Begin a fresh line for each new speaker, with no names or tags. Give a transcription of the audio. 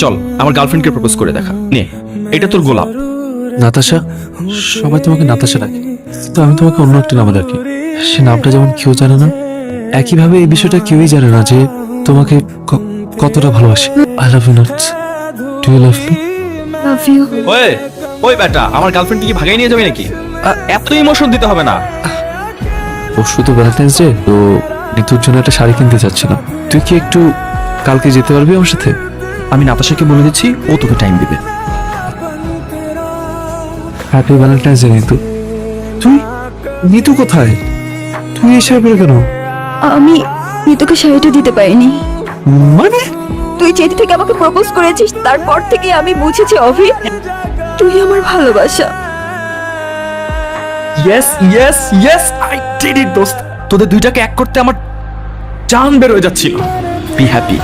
চল আমার গার্লফ্রেন্ডকে প্রপোজ করে দেখা। নে, এটা তোর গোলাপ।
নাতাশা, সবাই তোমাকে নাতাশা ডাকে, তো আমি তোমাকে অন্য একটা নামে ডাকি। সে নামটা যেমন কেউ জানে না, একইভাবে এই বিষয়টা কেউই জানে না যে তোমাকে কতটা ভালোবাসি। I love you nuts. Do you love me?
Love you.
ওই ওই বেটা, আমার গার্লফ্রেন্ডকে কি ভাগাই নিয়ে যাবে নাকি? এত ইমোশন দিতে হবে না।
পরশু তো ভ্যালেন্টাইন্স ডে, তো নিতুর জন্য একটা শাড়ি কিনতে চাচ্ছিলাম। তুই কি একটু কালকে যেতে পারবি আমার সাথে?
আমি নাতাশাকে বলে দিচ্ছি, ও তোকে টাইম দিবে।
Happy Valentine's day Nitu. তুই, নিতু কোথায়? তুই এসে পড়ে কেন?
আমি তোকে শাড়িটা দিতে পারিনি।
মানে
তুই যেদি থেকে আমাকে প্রপোজ করেছিস তারপর থেকে আমি বুঝেছি অভি, তুই আমার ভালোবাসা।
Yes yes yes, I did it দোস্ত। তোদের দুইটাকে এক করতে আমার জান বের হয়ে যাচ্ছিল। Be happy.